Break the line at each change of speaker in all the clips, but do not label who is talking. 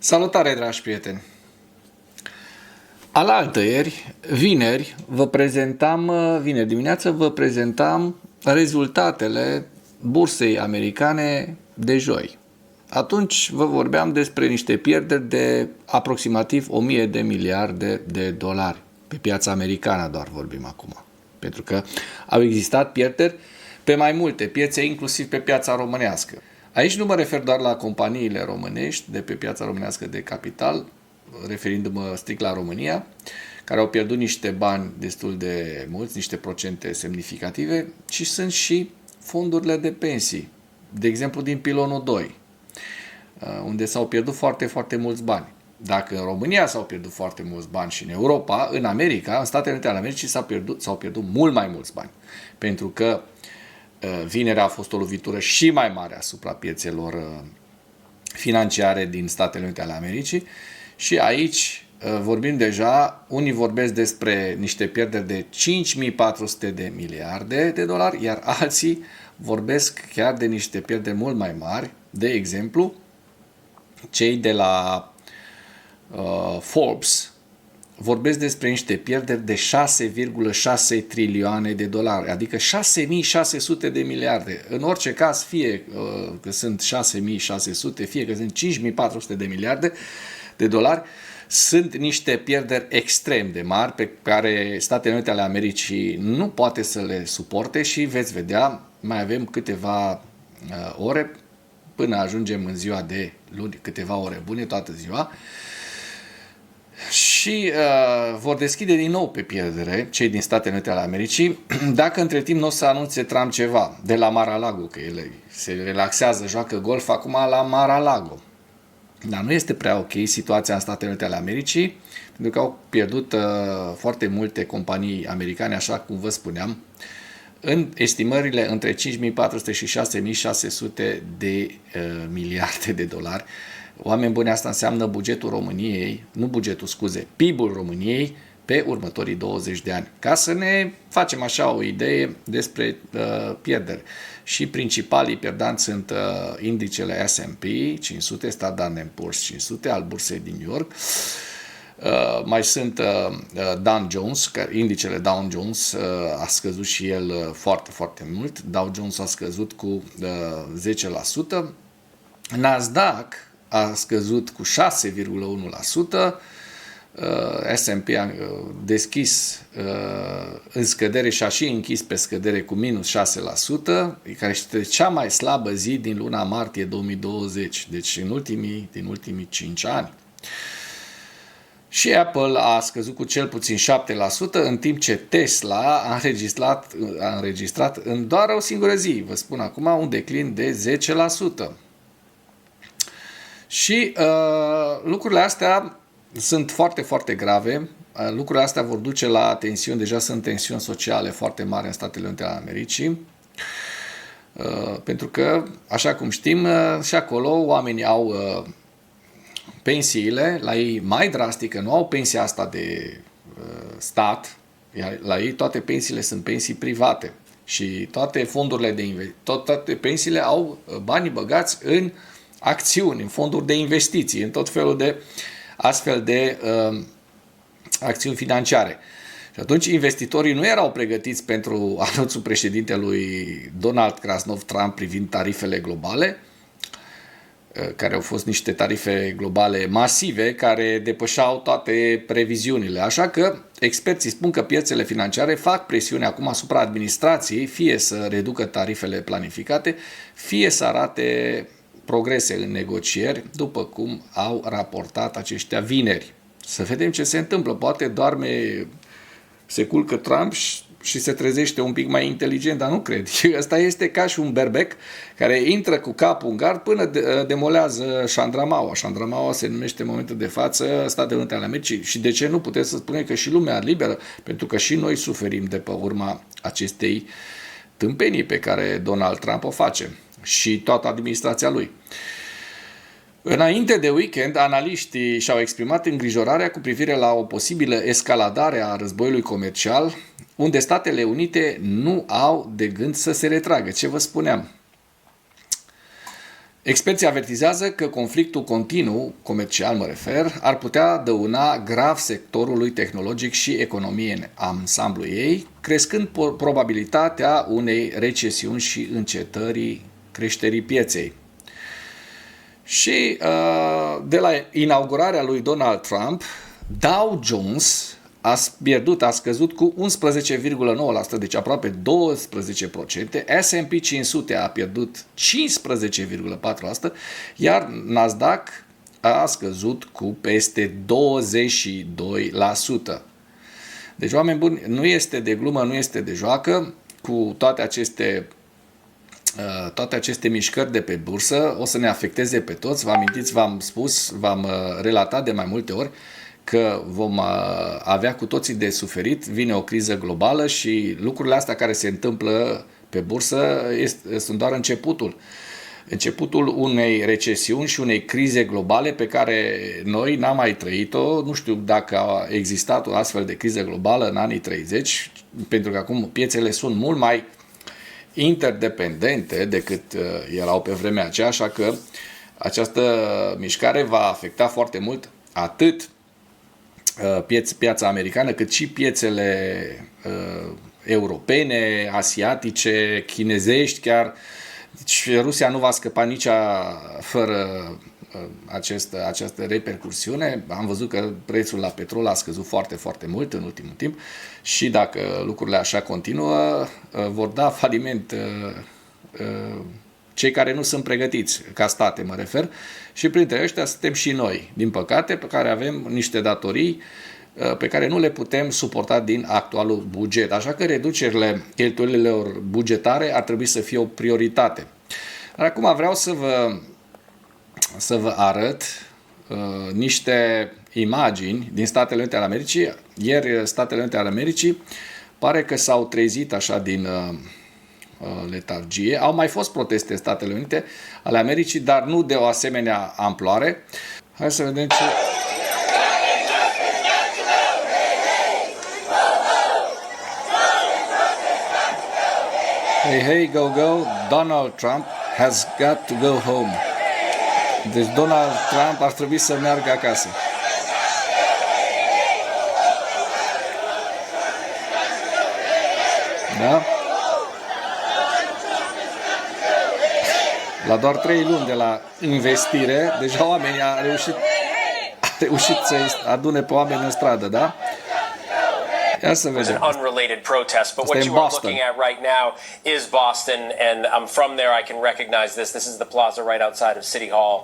Salutare, dragi prieteni! Alaltăieri, vineri dimineață vă prezentam rezultatele bursei americane de joi. Atunci vă vorbeam despre niște pierderi de aproximativ 1000 de miliarde de dolari. Pe piața americană doar vorbim acum. Pentru că au existat pierderi pe mai multe piețe, inclusiv pe piața românească. Aici nu mă refer doar la companiile românești de pe piața românească de capital, referindu-mă strict la România, care au pierdut niște bani destul de mulți, niște procente semnificative, ci sunt și fondurile de pensii. De exemplu, din pilonul 2, unde s-au pierdut foarte, foarte mulți bani. Dacă în România s-au pierdut foarte mulți bani și în Europa, în America, în Statele Unite ale Americii s-au pierdut mult mai mulți bani. Pentru că vinerea a fost o lovitură și mai mare asupra piețelor financiare din Statele Unite ale Americii și aici vorbim deja, unii vorbesc despre niște pierderi de 5400 de miliarde de dolari, iar alții vorbesc chiar de niște pierderi mult mai mari. De exemplu, cei de la Forbes vorbesc despre niște pierderi de 6,6 trilioane de dolari, adică 6600 de miliarde. În orice caz, fie că sunt 6600, fie că sunt 5400 de miliarde de dolari, sunt niște pierderi extrem de mari pe care Statele Unite ale Americii nu poate să le suporte și veți vedea, mai avem câteva ore până ajungem în ziua de luni, câteva ore bune, toată ziua, și vor deschide din nou pe pierdere cei din Statele Unite ale Americii, dacă între timp nu o să anunțe Trump ceva de la Mar-a-Lago, că el se relaxează, joacă golf acum la Mar-a-Lago. Dar nu este prea ok situația în Statele Unite ale Americii, pentru că au pierdut foarte multe companii americane, așa cum vă spuneam, în estimările între 5400 și 6600 de miliarde de dolari. Oameni buni, asta înseamnă bugetul României, PIB-ul României pe următorii 20 de ani. Ca să ne facem așa o idee despre pierderi. Și principalii pierdanți sunt indicele S&P 500, Standard & Poor's 500 al bursei din New York. Mai sunt Dow Jones, indicele Dow Jones a scăzut și el foarte, foarte mult. Dow Jones a scăzut cu 10%. Nasdaq a scăzut cu 6,1%, S&P a deschis în scădere și a și închis pe scădere cu minus 6%, care este cea mai slabă zi din luna martie 2020, deci din ultimii 5 ani. Și Apple a scăzut cu cel puțin 7%, în timp ce Tesla a înregistrat în doar o singură zi, vă spun acum, un declin de 10%. Și lucrurile astea sunt foarte, foarte grave. Lucrurile astea vor duce la tensiuni, deja sunt tensiuni sociale foarte mari în Statele Unite ale Americii. Pentru că, așa cum știm, și acolo oamenii au pensiile, la ei mai drastică, nu au pensia asta de stat, la ei toate pensiile sunt pensii private și toate fondurile de investiții, toate pensiile au banii băgați în acțiuni, în fonduri de investiții, în tot felul de astfel de acțiuni financiare. Și atunci investitorii nu erau pregătiți pentru anunțul președintelui Donald Krasnov Trump privind tarifele globale, care au fost niște tarife globale masive, care depășeau toate previziunile. Așa că experții spun că piețele financiare fac presiune acum asupra administrației, fie să reducă tarifele planificate, fie să arate progrese în negocieri, după cum au raportat aceștia vineri. Să vedem ce se întâmplă. Poate se culcă Trump și se trezește un pic mai inteligent, dar nu cred. Ăsta este ca și un berbec care intră cu capul în gard până demolează șandramaua. Șandramaua se numește în momentul de față Statele Unite ale Americii. Și de ce nu puteți să spuneți că și lumea liberă? Pentru că și noi suferim de pe urma acestei tâmpenii pe care Donald Trump o face și toată administrația lui. Înainte de weekend, analiștii și-au exprimat îngrijorarea cu privire la o posibilă escaladare a războiului comercial, unde Statele Unite nu au de gând să se retragă. Ce vă spuneam? Experții avertizează că conflictul continuu, comercial mă refer, ar putea dăuna grav sectorului tehnologic și economiei în ansamblu ei, crescând probabilitatea unei recesiuni și încetării creșterii pieței. Și de la inaugurarea lui Donald Trump, Dow Jones a scăzut cu 11,9%, deci aproape 12%, S&P 500 a pierdut 15,4%, iar Nasdaq a scăzut cu peste 22%. Deci, oameni buni, nu este de glumă, nu este de joacă, cu toate aceste mișcări de pe bursă, o să ne afecteze pe toți. Vă amintiți, v-am spus, v-am relatat de mai multe ori că vom avea cu toții de suferit, vine o criză globală și lucrurile astea care se întâmplă pe bursă sunt doar începutul unei recesiuni și unei crize globale pe care noi n-am mai trăit-o. Nu știu dacă a existat o astfel de criză globală în anii 30, pentru că acum piețele sunt mult mai interdependente decât erau pe vremea aceea, așa că această mișcare va afecta foarte mult atât piața americană, cât și piețele europene, asiatice, chinezești chiar. Deci Rusia nu va scăpa nici fără această repercursiune. Am văzut că prețul la petrol a scăzut foarte, foarte mult în ultimul timp și dacă lucrurile așa continuă, vor da faliment cei care nu sunt pregătiți, ca state mă refer, și printre ăștia suntem și noi, din păcate, pe care avem niște datorii pe care nu le putem suporta din actualul buget. Așa că reducerile cheltuielilor bugetare ar trebui să fie o prioritate. Acum vreau să vă arăt niște imagini din Statele Unite ale Americii. Ieri Statele Unite ale Americii pare că s-au trezit așa din letargie. Au mai fost proteste în Statele Unite ale Americii, dar nu de o asemenea amploare. Hai să vedem ce... Hey, hey, go, go, Donald Trump has got to go home. Deci Donald Trump ar trebui să meargă acasă. Da? La doar 3 luni de la investire, deja oamenii a reușit să adune pe oameni în stradă, da? Ia să vedem.
An unrelated protest, but what you are looking at right now is Boston, and I'm from there. I can recognize this. This is the plaza right outside of City Hall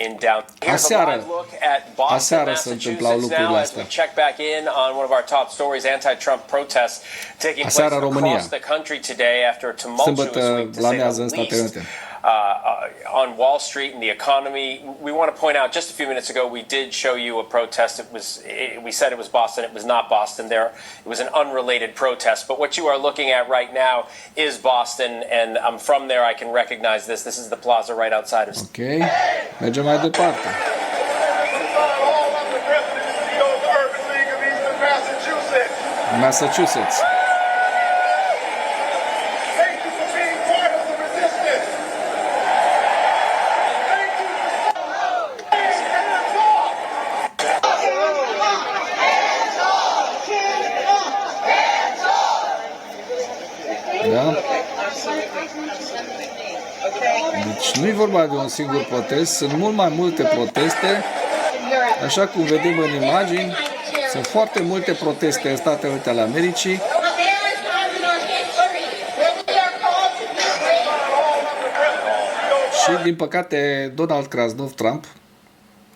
in downtown. Here's a live look at Boston, Massachusetts now as we check back in on one of our top stories: anti-Trump protests taking place across the country today after a tumultuous week, to say the least. On Wall Street and the economy. We want to point out, just a few minutes ago, we did show you a protest. We said it was Boston. It was not Boston. It was an unrelated protest. But what you are looking at right now is Boston, and I'm from there. I can recognize this. This is the plaza right outside of...
Okay. Mergem mai departe. Massachusetts. Da? Deci nu e vorba de un singur protest, sunt mult mai multe proteste, așa cum vedem în imagini, sunt foarte multe proteste în Statele Unite ale Americii. Și din păcate Donald Krasnov Trump,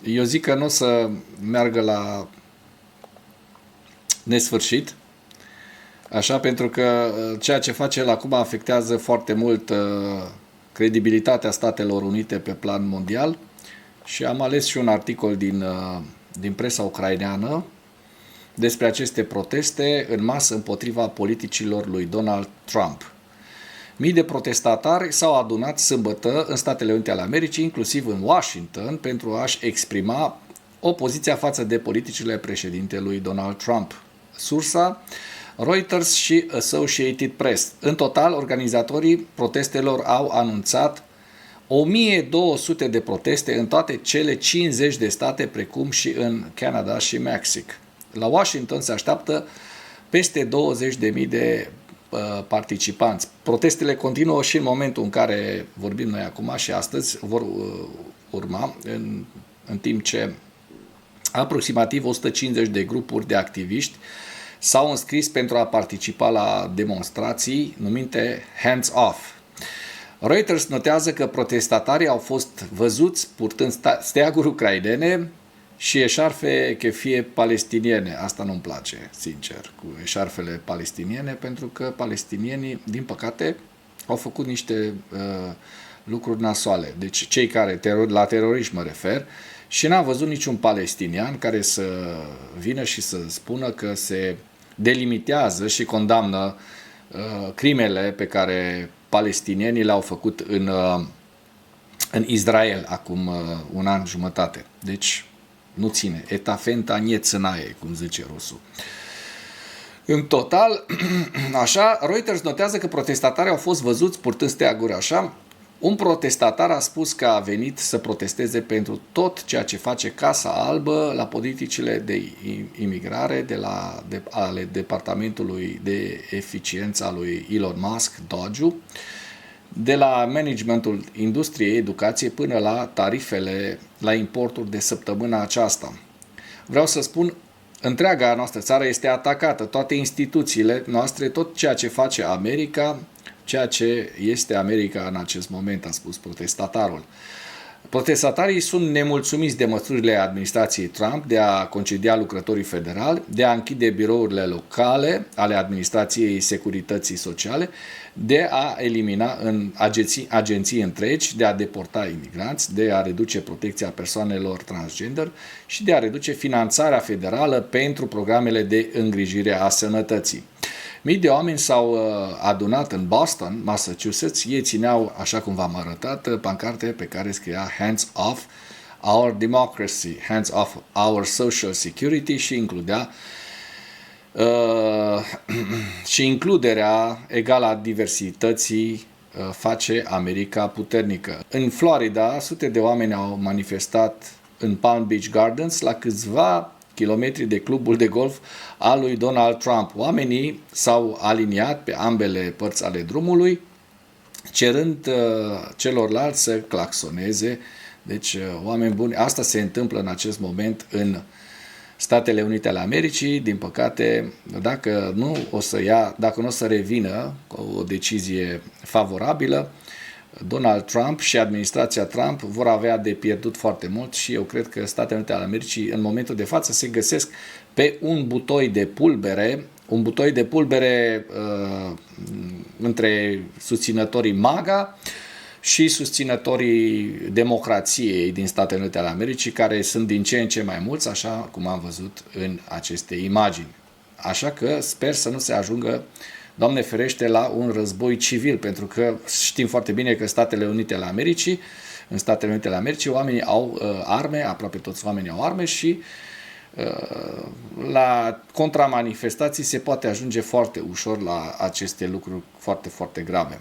eu zic că nu o să meargă la nesfârșit. Așa, pentru că ceea ce face el acum afectează foarte mult credibilitatea Statelor Unite pe plan mondial și am ales și un articol din presa ucraineană despre aceste proteste în masă împotriva politicilor lui Donald Trump. Mii de protestatari s-au adunat sâmbătă în Statele Unite ale Americii, inclusiv în Washington, pentru a-și exprima opoziția față de politicile președintelui Donald Trump. Sursa: Reuters și Associated Press. În total, organizatorii protestelor au anunțat 1200 de proteste în toate cele 50 de state, precum și în Canada și Mexic. La Washington se așteaptă peste 20.000 de participanți. Protestele continuă și în momentul în care vorbim noi acum și astăzi vor urma, în timp ce aproximativ 150 de grupuri de activiști s-au înscris pentru a participa la demonstrații numite Hands Off. Reuters notează că protestatarii au fost văzuți purtând steaguri ucrainene și eșarfe chefie palestiniene. Asta nu-mi place, sincer, cu eșarfele palestiniene, pentru că palestinienii, din păcate, au făcut niște lucruri nasoale. Deci cei care, la terorism mă refer, și n-am văzut niciun palestinian care să vină și să spună că se delimitează și condamnă crimele pe care palestinienii le-au făcut în Israel acum un an jumătate. Deci nu ține. Etafenta niețănaie, cum zice rusul. În total, așa, Reuters notează că protestatarii au fost văzuți purtând steaguri așa. Un protestatar a spus că a venit să protesteze pentru tot ceea ce face Casa Albă la politicile de imigrare ale Departamentului de Eficiență al lui Elon Musk, DOGE-ul, de la managementul industriei, educației, până la tarifele la importuri de săptămâna aceasta. Vreau să spun, întreaga noastră țară este atacată, toate instituțiile noastre, tot ceea ce face America, ceea ce este America în acest moment, a spus protestatarul. Protestatarii sunt nemulțumiți de măsurile administrației Trump de a concedia lucrătorii federali, de a închide birourile locale ale administrației securității sociale, de a elimina în agenții întregi, de a deporta imigranți, de a reduce protecția persoanelor transgender și de a reduce finanțarea federală pentru programele de îngrijire a sănătății. Mii de oameni s-au adunat în Boston, Massachusetts. Ei țineau, așa cum v-am arătat, pancarte pe care scria Hands Off Our Democracy, Hands Off Our Social Security și includea și includerea egală a diversității face America puternică. În Florida, sute de oameni au manifestat în Palm Beach Gardens la câțiva kilometri de clubul de golf al lui Donald Trump. Oamenii s-au aliniat pe ambele părți ale drumului, cerând celorlalți să claxoneze. Deci, oameni buni, asta se întâmplă în acest moment în Statele Unite ale Americii. Din păcate, dacă nu o să revină cu o decizie favorabilă, Donald Trump și administrația Trump vor avea de pierdut foarte mult și eu cred că Statele Unite ale Americii în momentul de față se găsesc pe un butoi de pulbere între susținătorii MAGA și susținătorii democrației din Statele Unite ale Americii, care sunt din ce în ce mai mulți, așa cum am văzut în aceste imagini. Așa că sper să nu se ajungă, Doamne ferește, la un război civil, pentru că știm foarte bine că în Statele Unite ale Americii oamenii au arme, aproape toți oamenii au arme și la contramanifestații se poate ajunge foarte ușor la aceste lucruri foarte, foarte grave.